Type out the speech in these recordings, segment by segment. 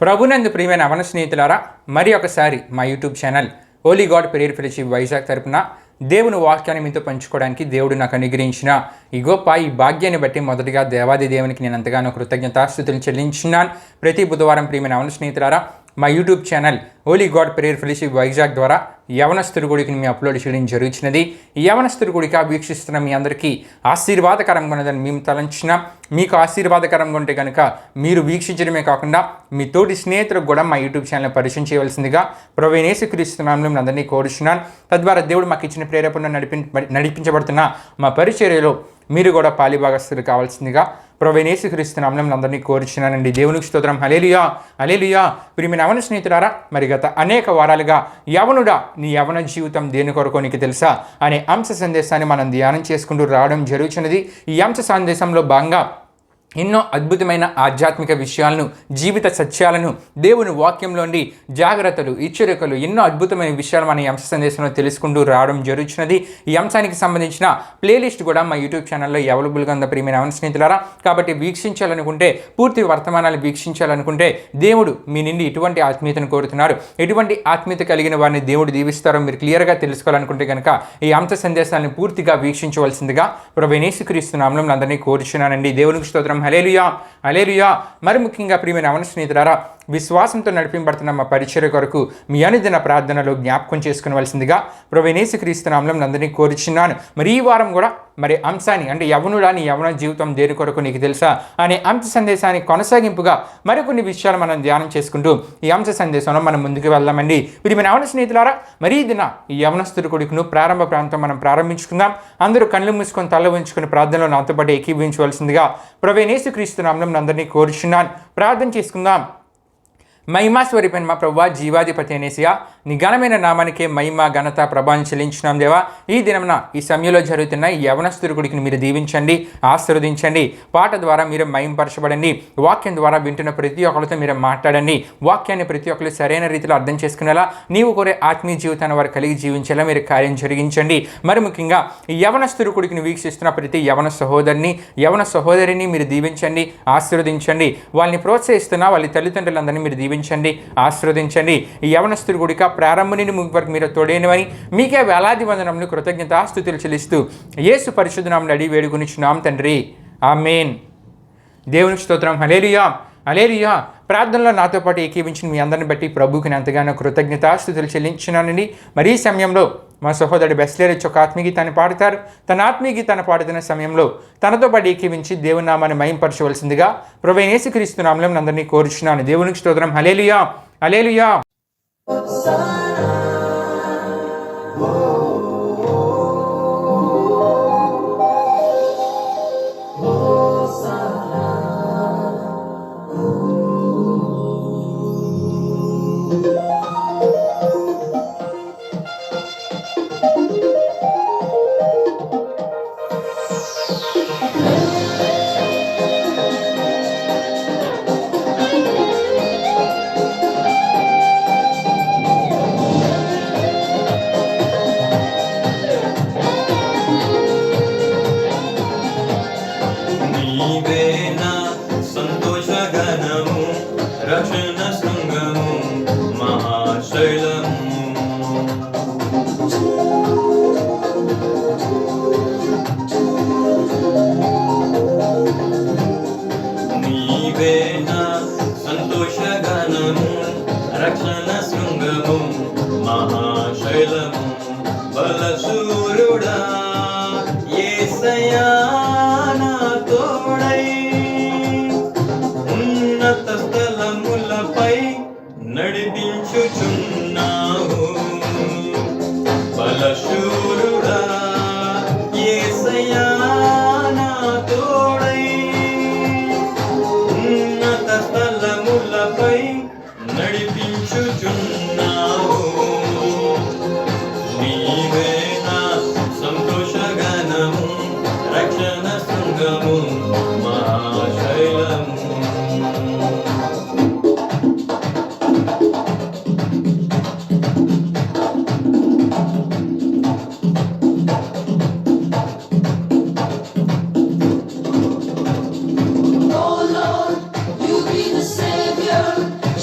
ప్రభునందు ప్రియమైన అవన స్నేహితులారా, మరి ఒకసారి మా YouTube channel Holi God prayer fellowship Vizag తరపున దేవుని వాక్యాన్ని మీతో పంచుకోవడానికి దేవుడు నాకు అనుగ్రహించిన ఈ గొప్ప ఈ భాగ్యాన్ని బట్టి మొదటిగా దేవాది దేవునికి నేను ఎంతగానో కృతజ్ఞతాస్తుతులు చెల్లించున్నాను. ప్రతి బుధవారం ప్రియమైన అవన స్నేహితులారా, మా YouTube channel Holi God prayer fellowship Vizag ద్వారా యవనస్తుడి గుడికి మేము అప్లోడ్ చేయడం జరుగుతున్నది. ఈ యవనస్తుడి గుడికి వీక్షిస్తున్న మీ అందరికీ ఆశీర్వాదకరంగా ఉన్నదని మేము తలంచిన మీకు ఆశీర్వాదకరంగా ఉంటే కనుక మీరు వీక్షించడమే కాకుండా మీ తోటి స్నేహితులకు కూడా మా యూట్యూబ్ ఛానల్ పరిచయం చేయవలసిందిగా ప్రభువైన యేసుక్రీస్తు నామములో అందరినీ కోరుచున్నాను. తద్వారా దేవుడు మాకు ఇచ్చిన ప్రేరేపణ నడిపించబడుతున్న మా పరిచర్యలో మీరు కూడా పాలిభాగస్తులు కావాల్సిందిగా ప్రభువైన యేసుక్రీస్తు నామములో అందరినీ కోరుచున్నానండి. దేవునికి స్తోత్రం. హల్లెలూయా హల్లెలూయా. ప్రియమైన యవన స్నేహితులారా, మరి గత అనేక వారాలుగా యవనుడా నీ యవన జీవితం దేని కొరకు నీకు తెలుసా అనే అంశ సందేశాన్ని మనం ధ్యానం చేసుకుంటూ రావడం జరుగుతున్నది. ఈ అంశ సందేశంలో భాగంగా ఎన్నో అద్భుతమైన ఆధ్యాత్మిక విషయాలను, జీవిత సత్యాలను, దేవుని వాక్యంలోని జాగ్రత్తలు, హెచ్చరికలు, ఎన్నో అద్భుతమైన విషయాలు మన ఈ అంశ సందేశంలో తెలుసుకుంటూ రావడం జరుగుతున్నది. ఈ అంశానికి సంబంధించిన ప్లేలిస్ట్ కూడా మా యూట్యూబ్ ఛానల్లో అవైలబుల్గా ఉంది ప్రియమైన అవన స్నేహితులారా. కాబట్టి వీక్షించాలనుకుంటే, పూర్తి వర్తమానాలు వీక్షించాలనుకుంటే దేవుడు మీ నుండి ఎటువంటి ఆత్మీయతను కోరుతున్నారు, ఎటువంటి ఆత్మీయత కలిగిన వారిని దేవుడు దీవిస్తారో మీరు క్లియర్గా తెలుసుకోవాలనుకుంటే కనుక ఈ అంశ సందేశాలను పూర్తిగా వీక్షించవలసిందిగా ప్రభువైన యేసుక్రీస్తు నామములో అందరినీ కోరుచున్నానండి. దేవునికి స్తోత్రం. హల్లెలూయా హల్లెలూయా. మరి ముఖ్యంగా ప్రియమైన అవన స్నేహితులారా, విశ్వాసంతో నడిపింపబడుతున్న మా పరిచర్య కొరకు మీ అనుదిన ప్రార్థనలో జ్ఞాపకం చేసుకునవలసిందిగా ప్రభువైన యేసుక్రీస్తు నామములో అందరినీ కోరుచున్నాను. మరి ఈ వారం కూడా మరి అంశాన్ని అంటే యవనుడా నీ యవన జీవితం దేని కొరకు నీకు తెలుసా అనే అంశ సందేశాన్ని కొనసాగింపుగా మరికొన్ని విషయాలు మనం ధ్యానం చేసుకుంటూ ఈ అంశ సందేశంలో మనం ముందుకు వెళ్దామండి. ప్రియమైన అవన స్నేహితులారా, మరి ఈ దిన ఈ యవనస్తుడి కొడుకును ప్రారంభ ప్రాంతం మనం ప్రారంభించుకుందాం. అందరూ కళ్ళు మూసుకొని తల ఉంచుకొని ప్రార్థనలో నాతో పాటు ఏకీభవించవలసిందిగా ప్రభువైన యేసుక్రీస్తు నామములో అందరినీ కోరుచున్నాను. ప్రార్థన చేసుకుందాం. మహిమా స్వరూపైన మా ప్రభువా, జీవాధిపతి అనేసియా, నీ ఘనమైన నామానికే మహిమ ఘనత ప్రభావం చెల్లించున్నాం దేవా. ఈ దినమున ఈ సమయంలో జరుగుతున్న ఈ యవనస్తుడి గుడికి మీరు దీవించండి, ఆశీర్వదించండి. పాట ద్వారా మీరు మహింపరచబడండి. వాక్యం ద్వారా వింటున్న ప్రతి ఒక్కరితో మీరు మాట్లాడండి. వాక్యాన్ని ప్రతి ఒక్కరు సరైన రీతిలో అర్థం చేసుకునేలా, నీవు కోరే ఆత్మీయ జీవితాన్ని వారు కలిగి జీవించేలా మీరు కార్యం జరిగించండి. మరి ముఖ్యంగా ఈ యవనస్తుడి గుడికి వీక్షిస్తున్న ప్రతి యవన సహోదరిని మీరు దీవించండి, ఆశీర్వదించండి. వాళ్ళని ప్రోత్సహిస్తున్న వాళ్ళ తల్లిదండ్రులందరినీ మీరు దీవించండి, ఆశీర్వదించండి. ఈ యవనస్తుడి గుడిక ప్రారంభం నుండి ముగింపు వరకు మీరు తోడైనవని మీకే వేలాది వందనములు కృతజ్ఞతాస్తుతులు చెల్లిస్తూ యేసు పరిశుద్ధ నామమున అడిగి వేడుకొనిచున్నాం తండ్రి, ఆమేన్. దేవునికి స్తోత్రం. హల్లెలూయా హల్లెలూయా. ప్రార్థనలో నాతో పాటు ఏకీవించిన మీ అందరిని బట్టి ప్రభువుకి ఎంతగానో కృతజ్ఞతాస్తుతులు చెల్లించున్నానండి. మరి ఈ సమయంలో మా సహోదరుడు బెస్లేర్ ఒక ఆత్మీయ గీతాన్ని పాడుతారు. తన ఆత్మీయ గీతాన్ని పాడుతున్న సమయంలో తనతో పాటు ఏకీవించి దేవుని నామాన్ని మహింపరచవలసిందిగా ప్రభువైన యేసుక్రీస్తు నామములో అందరినీ కోరుచున్నాను. దేవునికి స్తోత్రం. హల్లెలూయా హల్లెలూయా. నడిపించుచున్నావు బలశూరుడా, యేసయ్యా నా తోడై ఉన్నత స్థలములపై నడిపించుచున్నావు. నీవే నా సంతోషగానము, రక్షణ శృంగము, మహాశైలము.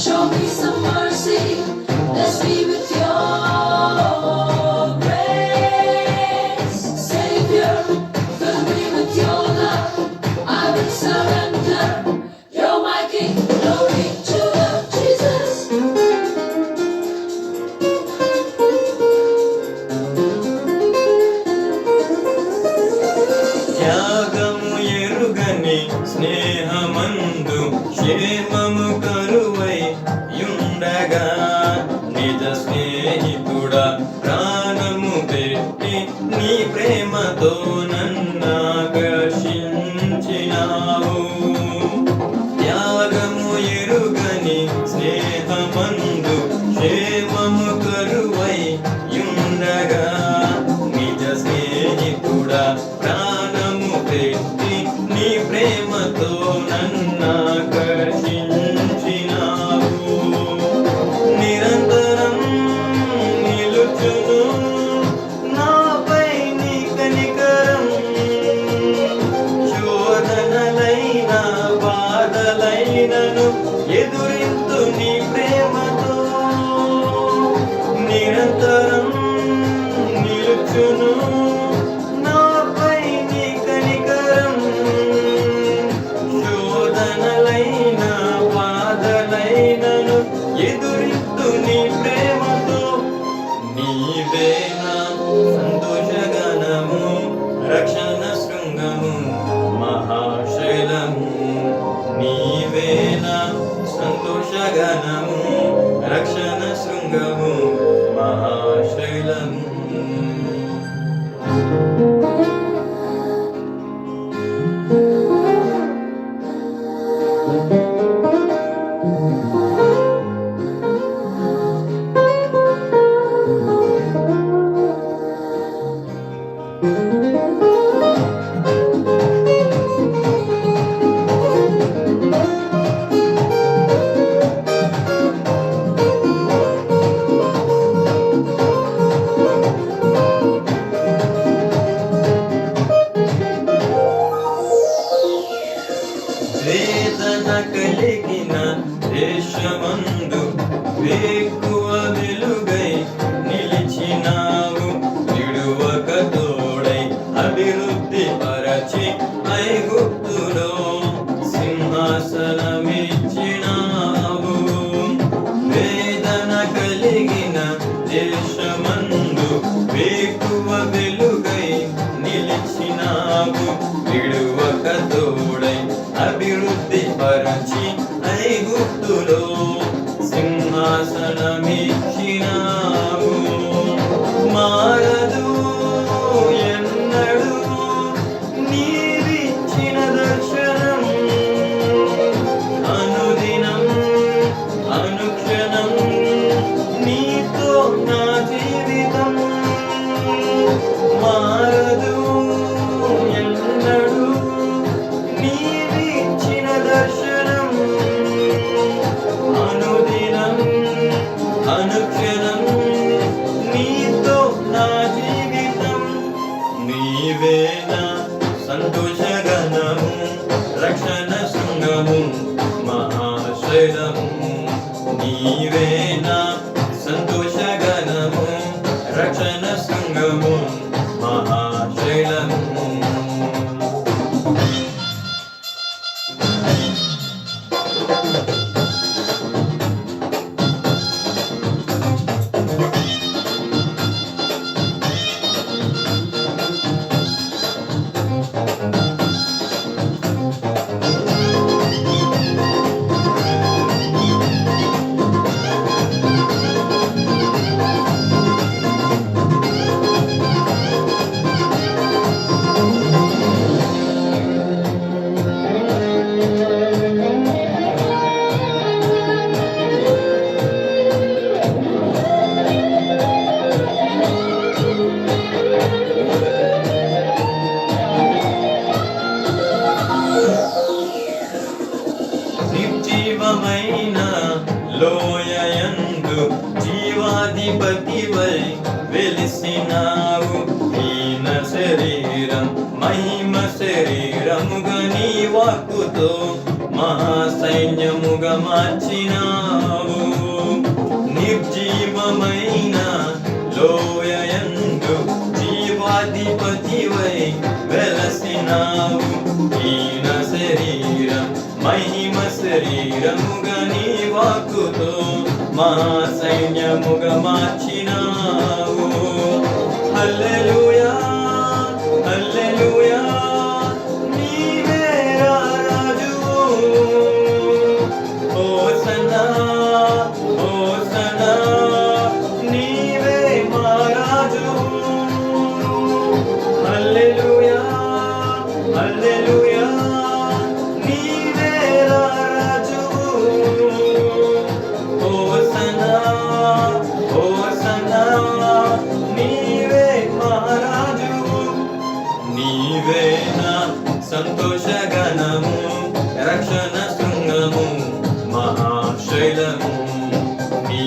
Show స్నేహమందు క్షేమము కరువై యుండగా నిజ స్నేహితుడా ప్రాణము పెట్టి నీ ప్రేమతో నన్నాకర్షించినావు. నిరంతరం నిలుచును నాపై నీ కనికరం. శోధనలైన బాధలైనను ఎదురింతు నీ ప్రేమతో. నిరంతరం నిలుచును నాపై నీ కనికరం. శోధనలైన బాధలైనను ఎదురింతు నీ ప్రేమతో. నీవే నా సంతోషగణము, రక్షణ శృంగము, మహాశైలము. నీవే నా సంతోషగణము, రక్షణ శృంగము, మహాశైలము. వేదన కలిగిన దేశమందు వేకువ వెలుగై నిలిచినావు. విడువక తోడై అభివృద్ధి పరచి ఐగుప్తులో సింహాసనమిచ్చినావు. వేదన కలిగిన దేశమందు వేకువ వెలుగై నిలిచినావు. విడువక తోడై అభివృద్ధి పరచి ఐగుప్తులో సింహాసనమిచ్చినావు. మారదు ఎన్నడు నీవిచ్చిన దర్శనం. అనుదినం అనుక్షణం నీతో నా జీవితం. మారదు ఎన్నడు నీవిచ్చిన దర్శనం. అనుదినం అనుక్షణం నీతో నా జీవితం. నీవే నా సంతోషగణము, రక్షణ శృంగము, మహాశైలము. నీవే నా సంతోషగణము, రక్షణ శృంగము, మహాశైలము. నిర్జీవమైన లోయయందు జీవాధిపతివై వెలిసినావు. హీన శరీరం మహిమ శరీరముగా నీ వాక్కుతో మహాసైన్యముగా మార్చినావు. నిర్జీవమైన లోయయందు జీవాధిపతివై వెలసినావు. హీన శరీరం మహిమ శరీరముగా నీ వాక్కుతో మహాసైన్యముగా మార్చినావు. హల్లెలూయా హల్లెలూయా నీవే రాజువు. హోసన్నా హోసన్నా నీవే మా రాజువు. హల్లెలూయా హల్లెలూయా నీవే రాజువు.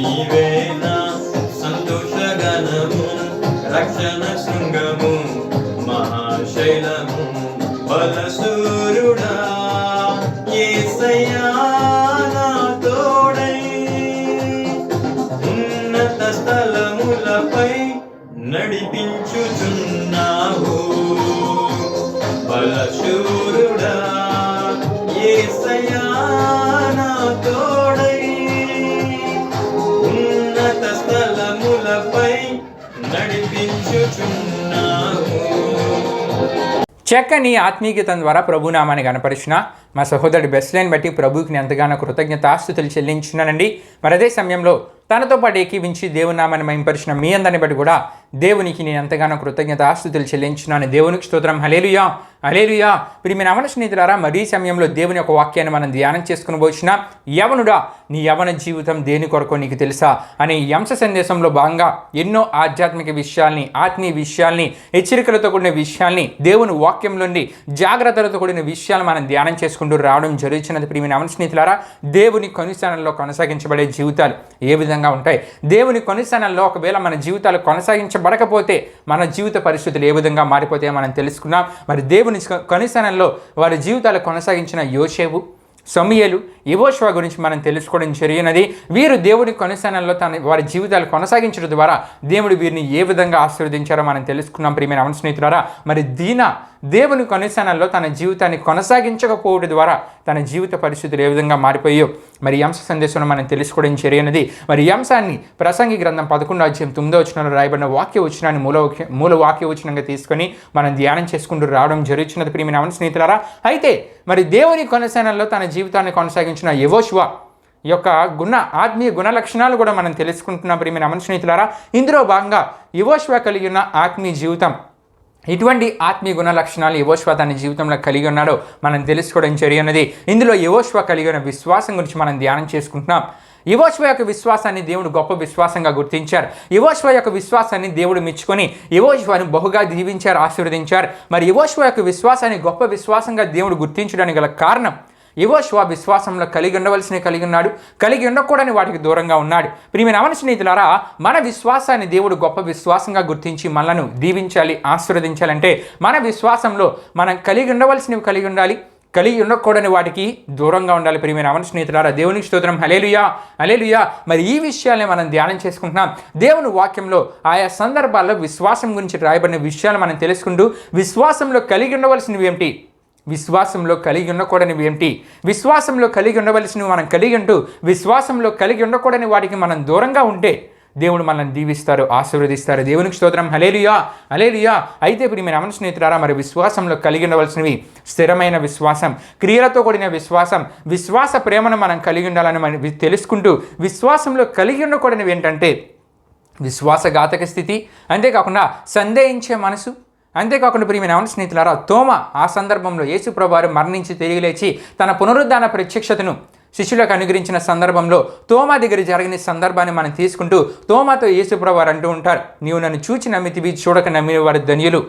నీవేనా సంతోషగణము రక్షణ శృంగము మహాశైలము బలసూరుడా యేసయ్యా నా తోడై ఉన్నత స్థలములపై నడిపించుచున్నావు బలశూరుడా యేసయ్యా నా తోడై ఉన్నత స్థలములపై నడిపించుచున్నావు. చక్కని ఆత్మీయగీతం ద్వారా ప్రభునామాన్ని కనపరిచిన మా సహోదరుడు బెస్లైన్ బట్టి ప్రభుకి నేను ఎంతగానో కృతజ్ఞతాస్తుతులు చెల్లించున్నానండి. మరి అదే సమయంలో తనతో పాటు ఏకీవించి దేవుని నామాన్ని మహింపరిచిన మీ అందరిని బట్టి కూడా దేవునికి నేను ఎంతగానో కృతజ్ఞతాస్తుతులు చెల్లించున్నాను. దేవునికి స్తోత్రం. హల్లెలూయా హల్లెలూయా. ప్రియమైన యవన స్నేహితులారా, మరి ఈ సమయంలో దేవుని యొక్క వాక్యాన్ని మనం ధ్యానం చేసుకుని వచ్చిన యవనుడా నీ యవన జీవితం దేని కొరకు నీకు తెలుసా అనే ఈ అంశ సందేశంలో భాగంగా ఎన్నో ఆధ్యాత్మిక విషయాల్ని, ఆత్మీయ విషయాల్ని, హెచ్చరికలతో కూడిన విషయాల్ని, దేవుని వాక్యం నుండి జాగ్రత్తలతో కూడిన విషయాలు మనం ధ్యానం చేసుకుంటూ రావడం జరుగుతున్నది. ప్రియమైన యవన స్నేహితులారా, దేవుని కొనసాగంలో కొనసాగించబడే జీవితాలు ఏ విధంగా ఉంటాయి? దేవుని కొనసాగంలో ఒకవేళ మన జీవితాలు కొనసాగించబడకపోతే మన జీవిత పరిస్థితులు ఏ విధంగా మారిపోతాయో మనం తెలుసుకున్నాం. మరి దేవుని కొనసాగంలో వారి జీవితాలు కొనసాగించిన యోసేపు, సమూయేలు, యెహోషువ గురించి మనం తెలుసుకోవడం జరిగినది. వీరు దేవుని కొనసాగంలో వారి జీవితాలు కొనసాగించడం ద్వారా దేవుడు వీరిని ఏ విధంగా ఆశీర్వదించారో మనం తెలుసుకున్నాం. ప్రియమైన యవన స్నేహితులారా, మరి దీనా దేవుని కొనసాగంలో తన జీవితాన్ని కొనసాగించకపోవడం ద్వారా తన జీవిత పరిస్థితులు ఏ విధంగా మారిపోయాయో మరి ఈ అంశ సందేశంలో మనం తెలుసుకోవడం జరిగినది. మరి ఈ అంశాన్ని ప్రసంగి గ్రంథం 11:9 రాయబడిన వాక్య వచనాన్ని మూల వాక్య వచనంగా తీసుకొని మనం ధ్యానం చేసుకుంటూ రావడం జరుగుతున్నది. ప్రియమైన యవన స్నేహితులారా, అయితే మరి దేవుని కొనసాగంలో తన జీవితాన్ని కొనసాగించిన యెహోషువ యొక్క ఆత్మీయ గుణ లక్షణాలు కూడా మనం తెలుసుకుంటున్నాం. ప్రియమైన యవన స్నేహితులారా, ఇందులో భాగంగా యెహోషువ కలిగి ఉన్న ఆత్మీయ జీవితం, ఇటువంటి ఆత్మీయ గుణ లక్షణాలు యెహోషువ తన జీవితంలో కలిగి ఉన్నాడో మనం తెలుసుకోవడం జరిగినది. ఇందులో యెహోషువ కలిగి ఉన్న విశ్వాసం గురించి మనం ధ్యానం చేసుకుంటున్నాం. యెహోషువ యొక్క విశ్వాసాన్ని దేవుడు గొప్ప విశ్వాసంగా గుర్తించారు. యెహోషువ యొక్క విశ్వాసాన్ని దేవుడు మెచ్చుకొని యెహోషువను బహుగా దీవించారు, ఆశీర్వదించారు. మరి యెహోషువ యొక్క విశ్వాసాన్ని గొప్ప విశ్వాసంగా దేవుడు గుర్తించడానికి గల కారణం, యెహోషువ విశ్వాసంలో కలిగి ఉండవలసినవి కలిగి ఉన్నాడు, కలిగి ఉండకూడని వాటికి దూరంగా ఉన్నాడు. ప్రియమైన యవన స్నేహితులారా, మన విశ్వాసాన్ని దేవుడు గొప్ప విశ్వాసంగా గుర్తించి మనలను దీవించాలి, ఆశీర్వదించాలంటే మన విశ్వాసంలో మనం కలిగి ఉండవలసినవి కలిగి ఉండాలి, కలిగి ఉండకూడని వాటికి దూరంగా ఉండాలి. ప్రియమైన యవన స్నేహితులారా, దేవునికి స్తోత్రం. హల్లెలూయా హల్లెలూయా. మరి ఈ విషయాల్ని మనం ధ్యానం చేసుకుంటున్నాం. దేవుని వాక్యంలో ఆయా సందర్భాల్లో విశ్వాసం గురించి రాయబడిన విషయాలు మనం తెలుసుకుంటూ విశ్వాసంలో కలిగి ఉండవలసినవి ఏమిటి, విశ్వాసంలో కలిగి ఉండకూడనివి ఏమిటి, విశ్వాసంలో కలిగి ఉండవలసినవి మనం కలిగి ఉంటూ విశ్వాసంలో కలిగి ఉండకూడని వాటికి మనం దూరంగా ఉంటే దేవుడు మనల్ని దీవిస్తారు, ఆశీర్వదిస్తారు. దేవునికి స్తోత్రం. హల్లెలూయా హల్లెలూయా. అయితే ప్రియమైన యవన స్నేహితులారా, మరి విశ్వాసంలో కలిగి ఉండవలసినవి స్థిరమైన విశ్వాసం, క్రియలతో కూడిన విశ్వాసం, విశ్వాస ప్రేమను మనం కలిగి ఉండాలని మనం తెలుసుకుంటూ విశ్వాసంలో కలిగి ఉండకూడనివి ఏంటంటే విశ్వాసఘాతక స్థితి, అంతేకాకుండా సందేహించే మనసు, అంతేకాకుండా ప్రియమైన యవన స్నేహితులారా, తోమ ఆ సందర్భంలో యేసు ప్రభువారు మరణించి తిరిగి లేచి తన పునరుద్ధాన ప్రత్యక్షతను శిష్యులకు అనుగ్రహించిన సందర్భంలో తోమా దగ్గర జరిగిన సందర్భాన్ని మనం తీసుకుంటూ తోమాతో యేసు ప్రభువారు అంటూ ఉంటారు, నీవు నన్ను చూచి నమ్మితివి, చూడక నమ్మిన వారు ధన్యులు.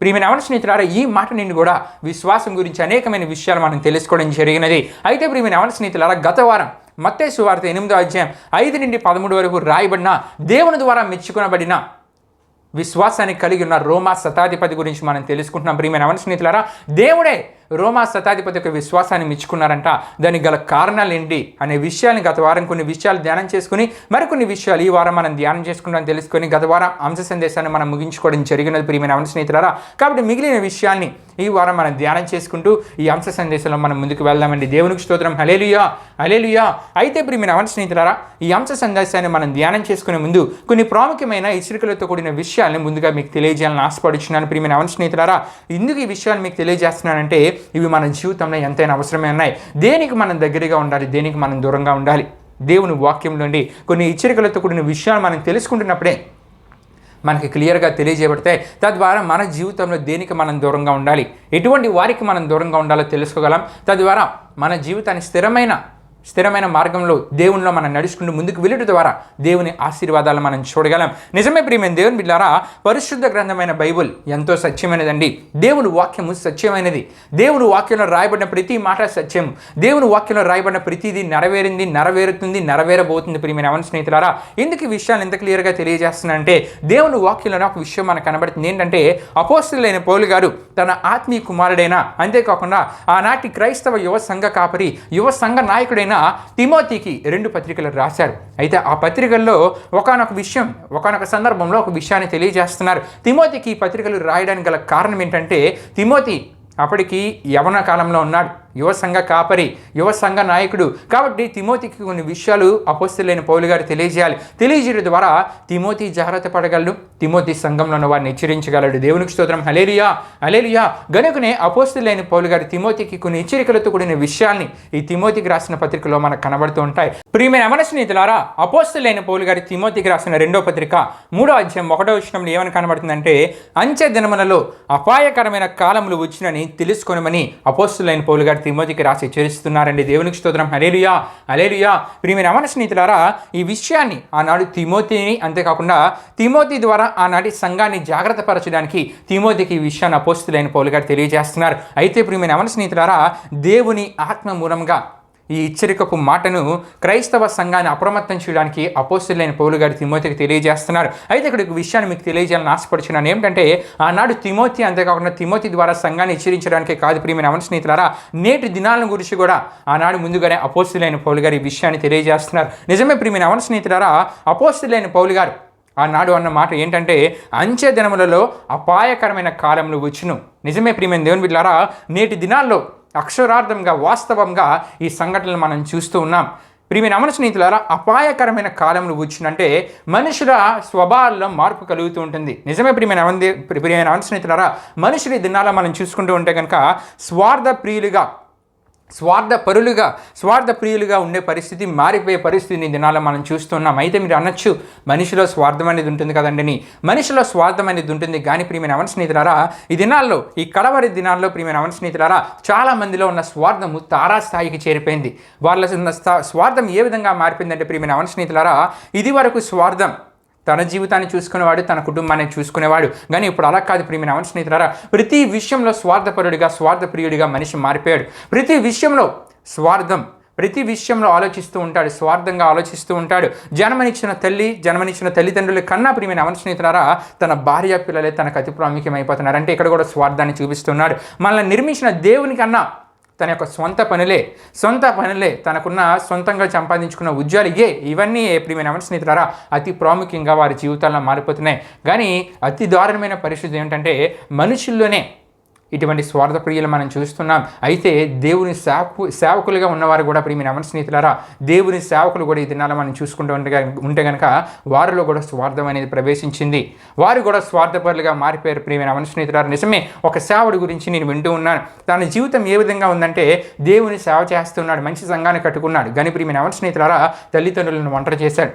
ప్రియమైన యవన స్నేహితులారా, ఈ మాట నుండి కూడా విశ్వాసం గురించి అనేకమైన విషయాలు మనం తెలుసుకోవడం జరిగినది. అయితే ప్రియమైన యవన స్నేహితులారా, గత వారం మత్తయి సువార్త 8:5-13 వరకు రాయబడిన దేవుని ద్వారా మెచ్చుకొనబడిన విశ్వాసాన్ని కలిగి ఉన్న రోమా శతాధిపతి గురించి మనం తెలుసుకుంటున్నాం. ప్రియమైన యవన స్నేహితులారా, దేవుడే రోమా శతాధిపతి యొక్క విశ్వాసాన్ని మెచ్చుకున్నారంట. దానికి గల కారణాలు ఏంటి అనే విషయాన్ని గత వారం కొన్ని విషయాలు ధ్యానం చేసుకుని మరికొన్ని విషయాలు ఈ వారం మనం ధ్యానం చేసుకుంటాం తెలుసుకొని గత వారం అంశ సందేశాన్ని మనం ముగించుకోవడం జరిగినది. ప్రియమైన యవన స్నేహితులారా, కాబట్టి మిగిలిన విషయాల్ని ఈ వారం మనం ధ్యానం చేసుకుంటూ ఈ అంశ సందేశంలో మనం ముందుకు వెళ్దామండి. దేవునికి స్తోత్రం. హల్లెలూయా హల్లెలూయా. అయితే ప్రియమైన యవన స్నేహితులారా, ఈ అంశ సందేశాన్ని మనం ధ్యానం చేసుకునే ముందు కొన్ని ప్రాముఖ్యమైన హెచ్చరికలతో కూడిన విషయాల్ని ముందుగా మీకు తెలియజేయాలని ఆశపడుచున్నాను. ప్రియమైన యవన స్నేహితులారా, ఎందుకు ఈ విషయాలు మీకు తెలియజేస్తున్నానంటే ఇవి మన జీవితంలో ఎంతైనా అవసరమే ఉన్నాయి. దేనికి మనం దగ్గరగా ఉండాలి, దేనికి మనం దూరంగా ఉండాలి. దేవుని వాక్యం నుండి కొన్ని హెచ్చరికలతో కూడిన విషయాలు మనం తెలుసుకుంటున్నప్పుడే మనకి క్లియర్గా తెలియజేయబడతాయి. తద్వారా మన జీవితంలో దేనికి మనం దూరంగా ఉండాలి, ఎటువంటి వారికి మనం దూరంగా ఉండాలో తెలుసుకోగలం. తద్వారా మన జీవితాన్ని స్థిరమైన స్థిరమైన మార్గంలో దేవునిలో మనం నడుచుకుంటూ ముందుకు వెళ్ళడం ద్వారా దేవుని ఆశీర్వాదాలు మనం చూడగలం. నిజమే ప్రియమైన దేవుని బిడ్డలారా, పరిశుద్ధ గ్రంథమైన బైబుల్ ఎంతో సత్యమైనదండి. దేవుని వాక్యము సత్యమైనది. దేవుని వాక్యంలో రాయబడిన ప్రతి మాట సత్యం. దేవుని వాక్యంలో రాయబడిన ప్రతిదీ నెరవేరింది, నెరవేరుతుంది, నెరవేరబోతుంది. ప్రియమైన అవన స్నేహితులారా, ఎందుకు ఈ విషయాలు ఎంత క్లియర్గా తెలియజేస్తున్నానంటే, దేవుని వాక్యంలోనే ఒక విషయం మనకు కనబడుతుంది. ఏంటంటే, అపోస్తలుడైన పౌలు గారు తన ఆత్మీయ కుమారుడైన, అంతేకాకుండా ఆనాటి క్రైస్తవ యువ సంఘ కాపరి, యువ సంఘ నాయకుడైన తిమోతికి 2 పత్రికలు రాశారు. అయితే ఆ పత్రికల్లో ఒకానొక సందర్భంలో ఒక విషయాన్ని తెలియజేస్తున్నారు. తిమోతికి ఈ పత్రికలు రాయడానికి గల కారణం ఏంటంటే, తిమోతి అప్పటికి యవన కాలంలో ఉన్నాడు, యువ సంఘ కాపరి, యువ సంఘ నాయకుడు. కాబట్టి తిమోతికి కొన్ని విషయాలు అపోస్తలుడైన పౌలు గారు తెలియజేయడం ద్వారా తిమోతి జాగ్రత్త పడగలడు, తిమోతి సంఘంలో ఉన్న వారిని హెచ్చరించగలడు. దేవునికి స్తోత్రం, హల్లెలూయా హల్లెలూయా. గనుకనే అపోస్తలుడైన పౌలు గారు తిమోతికి కొన్ని హెచ్చరికలతో కూడిన విషయాల్ని ఈ తిమోతికి రాసిన పత్రికలో మనకు కనబడుతూ ఉంటాయి. ప్రియమైన అవన స్నేహితులారా, అపోస్తలుడైన పౌలు గారు తిమోతికి రాసిన 2వ పత్రిక 3వ అధ్యాయం 1వ వచనంలో ఏమని కనబడుతుందంటే, అంచె దినములలో అపాయకరమైన కాలములు వచ్చినని తెలుసుకొనమని అపోస్తలుడైన పౌలు గారు తిమోతికి రాసి హెచ్చరిస్తున్నారండి. దేవునికి స్తోత్రం, హల్లెలూయా హల్లెలూయా. ప్రియమైన అవన స్నేహితులారా, ఈ విషయాన్ని ఆనాడు తిమోతిని, అంతేకాకుండా తిమోతి ద్వారా ఆనాటి సంఘాన్ని జాగ్రత్త పరచడానికి తిమోతికి ఈ విషయాన్ని అపోస్తలుడైన పౌలు గారు తెలియజేస్తున్నారు. అయితే ప్రియమైన అవన స్నేహితులారా, దేవుని ఆత్మ మూలంగా ఈ హెచ్చరికపు మాటను క్రైస్తవ సంఘాన్ని అప్రమత్తం చేయడానికి అపోస్తలుడైన పౌలు గారు తిమోతికి తెలియజేస్తున్నారు. అయితే ఇక్కడ ఒక విషయాన్ని మీకు తెలియజేయాలని ఆశపడుచున్నాను. ఏమిటంటే, ఆనాడు తిమోతి, అంతేకాకుండా తిమోతి ద్వారా సంఘాన్ని హెచ్చరించడానికే కాదు ప్రియమైన అవన స్నేహితులారా, నేటి దినాలను గురించి కూడా ఆనాడు ముందుగానే అపోస్తలుడైన పౌలు గారు ఈ విషయాన్ని తెలియజేస్తున్నారు. నిజమే ప్రియమైన అవన స్నేహితులారా, అపోస్తలుడైన పౌలు గారు ఆనాడు అన్న మాట ఏంటంటే, అంచె దినములలో అపాయకరమైన కాలములు వచ్చును. నిజమే ప్రియమైన దేవుని బిడ్డలారా, నేటి దినాల్లో అక్షరార్థంగా, వాస్తవంగా ఈ సంఘటనలు మనం చూస్తూ ఉన్నాం. ప్రియమైన అవన స్నేహితులారా, అపాయకరమైన కాలంలో వచ్చినంటే మనుషుల స్వభావాల్లో మార్పు కలుగుతూ ఉంటుంది. నిజమే ప్రియమైన అవన స్నేహితులారా, మనుషుల దినాల్లో మనం చూసుకుంటూ ఉంటే కనుక స్వార్థ ప్రియులుగా ఉండే పరిస్థితి, మారిపోయే పరిస్థితిని దినాల్లో మనం చూస్తున్నాం. అయితే మీరు అనొచ్చు, మనిషిలో స్వార్థం అనేది ఉంటుంది కదండి, మనిషిలో స్వార్థం అనేది ఉంటుంది. కానీ ప్రియమైన అవన స్నేహితులారా, ఈ దినాల్లో, ఈ కడవరి దినాల్లో ప్రియమైన అవన స్నేహితులారా, చాలా మందిలో ఉన్న స్వార్థము తారాస్థాయికి చేరిపోయింది. వాళ్ళ ఉన్న స్వార్థం ఏ విధంగా మారిపోయిందంటే ప్రియమైన అవన స్నేహితులారా, ఇది వరకు స్వార్థం తన జీవితాన్ని చూసుకునేవాడు, తన కుటుంబాన్ని చూసుకునేవాడు. కానీ ఇప్పుడు అలా కాదు ప్రియమైన అవన స్నేహితులారా, ప్రతి విషయంలో స్వార్థప్రియుడిగా మనిషి మారిపోయాడు. ప్రతి విషయంలో స్వార్థం, ప్రతి విషయంలో ఆలోచిస్తూ ఉంటాడు, స్వార్థంగా ఆలోచిస్తూ ఉంటాడు. జన్మనిచ్చిన తల్లిదండ్రుల కన్నా ప్రియమైన అవన స్నేహితులారా, తన భార్య పిల్లలే తనకు అతి ప్రాముఖ్యమైపోతున్నారు. అంటే ఇక్కడ కూడా స్వార్థాన్ని చూపిస్తున్నాడు. మనల్ని నిర్మించిన దేవుని కన్నా తన యొక్క సొంత పనులే, తనకున్న సొంతంగా సంపాదించుకున్న ఉద్యోగాలు ఇవన్నీ ప్రియమైన అవన స్నేహితులారా అతి ప్రాముఖ్యంగా వారి జీవితాల్లో మారిపోతున్నాయి. కానీ అతి దారుణమైన పరిస్థితి ఏమిటంటే, మనుషుల్లోనే ఇటువంటి స్వార్థ ప్రియులు మనం చూస్తున్నాం. అయితే దేవుని సేవకులుగా ఉన్నవారు కూడా ప్రియమైన అవన స్నేహితులారా, దేవుని సేవకులు కూడా ఈ దినాల్లో మనం చూసుకుంటూ ఉంటే కనుక వారిలో కూడా స్వార్థం అనేది ప్రవేశించింది. వారు కూడా స్వార్థపరులుగా మారిపోయారు ప్రియమైన అవన స్నేహితులారా. నిజమే, ఒక సేవకుడి గురించి నేను వింటూ ఉన్నాను. తన జీవితం ఏ విధంగా ఉందంటే, దేవుని సేవ చేస్తున్నాడు, మంచి సంఘాన్ని కట్టుకున్నాడు. కానీ ప్రియమైన అవన స్నేహితులారా, తల్లిదండ్రులను ఒంటరి చేశాడు.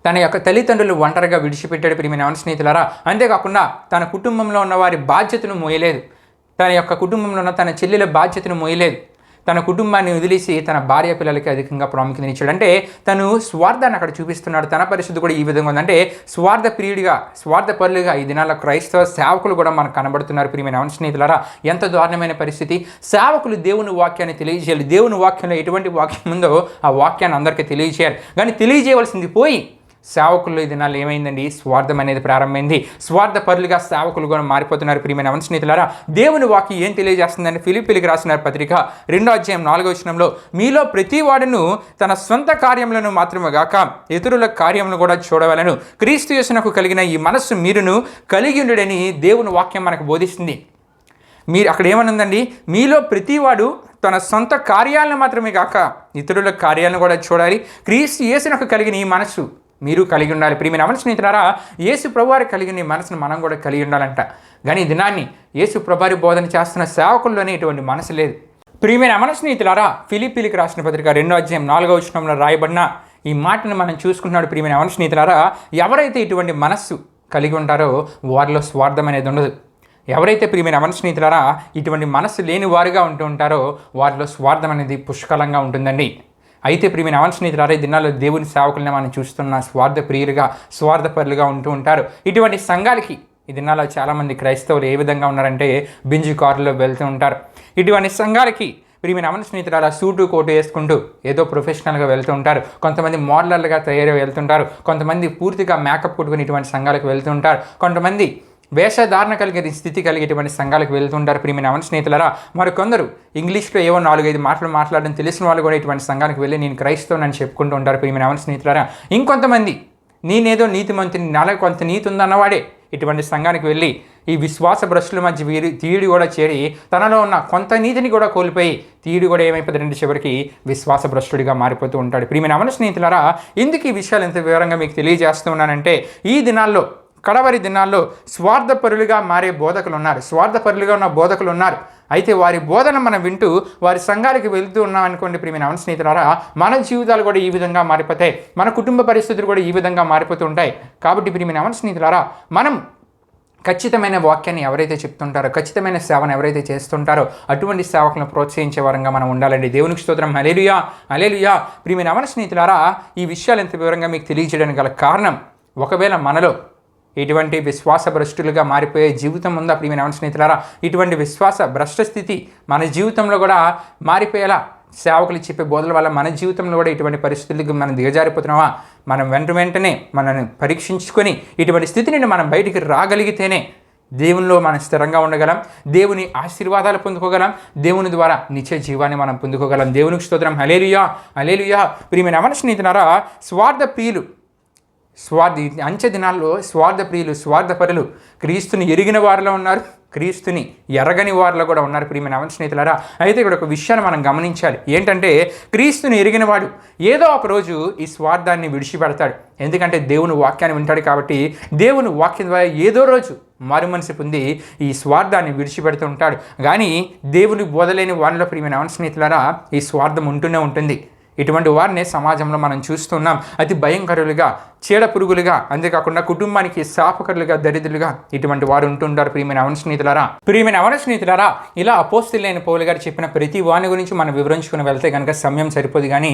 తన యొక్క తల్లిదండ్రులు ఒంటరిగా విడిచిపెట్టాడు ప్రియమైన అవన స్నేహితులారా. అంతేకాకుండా తన కుటుంబంలో ఉన్న వారి బాధ్యతను మోయలేదు. తన యొక్క కుటుంబంలో ఉన్న తన చెల్లెల బాధ్యతను మోయలేదు. తన కుటుంబాన్ని వదిలేసి తన భార్య పిల్లలకి అధికంగా ప్రాముఖ్యత ఇచ్చాడు. అంటే తను స్వార్థాన్ని అక్కడ చూపిస్తున్నాడు. తన పరిస్థితి కూడా ఈ విధంగా ఉందంటే, స్వార్థపరులుగా ఈ దినాల్లో క్రైస్తవ సేవకులు కూడా మనకు కనబడుతున్నారు ప్రియమైన అవన స్నేహితులారా. ఎంత దారుణమైన పరిస్థితి. సేవకులు దేవుని వాక్యాన్ని తెలియజేయాలి. దేవుని వాక్యంలో ఎటువంటి వాక్యం ఉందో ఆ వాక్యాన్ని అందరికీ తెలియజేయాలి. కానీ తెలియజేయవలసింది పోయి సేవకుల్లో ఈ దినాల్లో ఏమైందండి, స్వార్థం అనేది ప్రారంభమైంది. స్వార్థపరులుగా సేవకులు కూడా మారిపోతున్నారు ప్రియమైన అవన స్నేహితులారా. దేవుని వాక్యం ఏం తెలియజేస్తుందని ఫిలిప్పీయులకు రాసిన పత్రిక 2వ అధ్యాయం 4వ వచనంలో, మీలో ప్రతి వాడును తన సొంత కార్యములను మాత్రమే గాక ఇతరుల కార్యములను కూడా చూడవలెను, క్రీస్తు యేసునకు కలిగిన ఈ మనస్సు మీరును కలిగి ఉండుడని దేవుని వాక్యం మనకు బోధిస్తుంది. మీరు అక్కడ ఏమనుందండి, మీలో ప్రతివాడు తన సొంత కార్యాలను మాత్రమే కాక ఇతరుల కార్యాలను కూడా చూడాలి, క్రీస్తు యేసునకు కలిగిన ఈ మనస్సు మీరు కలిగి ఉండాలి. ప్రియమైన అవన స్నేహితులారా, యేసు ప్రభువారు కలిగిన ఈ మనసును మనం కూడా కలిగి ఉండాలంట. కానీ ఈ దినాన్ని యేసు ప్రభువారి బోధన చేస్తున్న సేవకుల్లోనే ఇటువంటి మనసు లేదు. ప్రియమైన అవన స్నేహితులారా, ఫిలిప్పీయులకు రాసిన పత్రిక 2వ అధ్యాయం 4వ వచనంలో రాయబడిన ఈ మాటను మనం చూసుకుంటున్నాడు. ప్రియమైన అవన స్నేహితులారా, ఎవరైతే ఇటువంటి మనస్సు కలిగి ఉంటారో వారిలో స్వార్థం అనేది ఉండదు. ఎవరైతే ప్రియమైన అవన స్నేహితులారా ఇటువంటి మనస్సు లేని వారుగా ఉంటూ ఉంటారో వారిలో స్వార్థం అనేది పుష్కలంగా ఉంటుందండి. అయితే ప్రియమైన అవన స్నేహితులారా, ఈ దినాల్లో దేవుని సేవకుల్ని మనం చూస్తున్న స్వార్థ ప్రియులుగా, స్వార్థపరులుగా ఉంటూ ఉంటారు. ఇటువంటి సంఘాలకి ఈ దినాల్లో చాలామంది క్రైస్తవులు ఏ విధంగా ఉన్నారంటే బింజు కారులో వెళ్తూ ఉంటారు. ఇటువంటి సంఘాలకి ప్రియమైన అవన స్నేహితులారా, సూటు కోటు వేసుకుంటూ ఏదో ప్రొఫెషనల్గా వెళ్తూ ఉంటారు. కొంతమంది మోడలర్లుగా తయారై వెళ్తుంటారు. కొంతమంది పూర్తిగా మేకప్ కొట్టుకుని ఇటువంటి సంఘాలకు వెళ్తూ ఉంటారు. కొంతమంది వేషధారణ కలిగే స్థితి కలిగేటువంటి సంఘాలకు వెళ్తుంటారు. ప్రియమైన అవన స్నేహితులారా, మరికొందరు ఇంగ్లీష్లో ఏవో 4-5 మాటలు మాట్లాడడం తెలిసిన వాళ్ళు కూడా ఇటువంటి సంఘానికి వెళ్ళి నేను క్రైస్తవునని చెప్పుకుంటూ ఉంటారు. ప్రియమైన అవన స్నేహితులారా, ఇంకొంతమంది నేనేదో నీతిమంతుని, నాలో కొంత నీతి ఉందన్నవాడే ఇటువంటి సంఘానికి వెళ్ళి ఈ విశ్వాస భ్రష్టుల మధ్య తీయుడు కూడా చేరి తనలో ఉన్న కొంత నీతిని కూడా కోల్పోయి తీయుడు కూడా ఏమైపోతుందంటే చివరికి విశ్వాస భ్రష్టుడిగా మారిపోతూ ఉంటాడు. ప్రియమైన అవన స్నేహితులారా, ఎందుకు ఈ విషయాలు ఎంత వివరంగా మీకు తెలియజేస్తూ ఉన్నానంటే, ఈ దినాల్లో, కడవరి దినాల్లో స్వార్థపరులుగా మారే బోధకులు ఉన్నారు. స్వార్థపరులుగా ఉన్న బోధకులు ఉన్నారు. అయితే వారి బోధన మనం వింటూ వారి సంఘాలకు వెళ్తూ ఉన్నాం అనుకోండి ప్రియమైన అవన స్నేహితులారా, మన జీవితాలు కూడా ఈ విధంగా మారిపోతాయి. మన కుటుంబ పరిస్థితులు కూడా ఈ విధంగా మారిపోతూ ఉంటాయి. కాబట్టి ప్రియమైన అవన స్నేహితులారా, మనం ఖచ్చితమైన వాక్యాన్ని ఎవరైతే చెప్తుంటారో, ఖచ్చితమైన సేవను ఎవరైతే చేస్తుంటారో అటువంటి సేవకులను ప్రోత్సహించే వారంగా మనం ఉండాలండి. దేవునికి స్తోత్రం. హల్లెలూయా, హల్లెలూయా. ప్రియమైన అవన స్నేహితులారా, ఈ విషయాలు ఎంత వివరంగా మీకు తెలియజేయడానికి గల కారణం, ఒకవేళ మనలో ఇటువంటి విశ్వాస భ్రష్టులుగా మారిపోయే జీవితం ఉందా ప్రియమైన అవన స్నేహితులారా? ఇటువంటి విశ్వాస భ్రష్ట స్థితి మన జీవితంలో కూడా మారిపోయేలా సేవకులు చెప్పే బోధల వల్ల మన జీవితంలో కూడా ఇటువంటి పరిస్థితులకు మనం దిగజారిపోతున్నామా? మనం వెంటనే మనల్ని పరీక్షించుకొని ఇటువంటి స్థితి నుండి మనం బయటికి రాగలిగితేనే దేవునిలో మనం స్థిరంగా ఉండగలం, దేవుని ఆశీర్వాదాలు పొందుకోగలం, దేవుని ద్వారా నిత్య జీవాన్ని మనం పొందుకోగలం. దేవునికి స్తోత్రం. హల్లెలూయా, హల్లెలూయా. ప్రియమైన అవన స్నేహితులారా, స్వార్థ ప్రియులు, అంచె దినాల్లో స్వార్థ ప్రియులు, స్వార్థపరులు క్రీస్తుని ఎరిగిన వారిలో ఉన్నారు, క్రీస్తుని ఎరగని వారిలో కూడా ఉన్నారు. ప్రియమైన అవన స్నేహితులారా, అయితే ఇక్కడ ఒక విషయాన్ని మనం గమనించాలి. ఏంటంటే, క్రీస్తుని ఎరిగిన వాడు ఏదో ఒక రోజు ఈ స్వార్థాన్ని విడిచిపెడతాడు. ఎందుకంటే దేవుని వాక్యాన్ని వింటాడు కాబట్టి దేవుని వాక్యం ద్వారా ఏదో రోజు మారు మనసు పొంది ఈ స్వార్థాన్ని విడిచిపెడుతూ ఉంటాడు. కానీ దేవుని బోధలేని వారిలో ప్రియమైన అవన స్నేహితులారా, ఈ స్వార్థం ఉంటూనే ఉంటుంది. ఇటువంటి వారిని సమాజంలో మనం చూస్తున్నాం. అతి భయంకరులుగా, చీడ పురుగులుగా, అంతేకాకుండా కుటుంబానికి శాపకరులుగా, దరిద్రులుగా ఇటువంటి వారు ఉంటుంటారు. ప్రియమైన అవన స్నేహితులారా, ఇలా అపోస్తలుడైన పౌలు గారు చెప్పిన ప్రతి వాని గురించి మనం వివరించుకుని వెళ్తే కనుక సమయం సరిపోదు. కానీ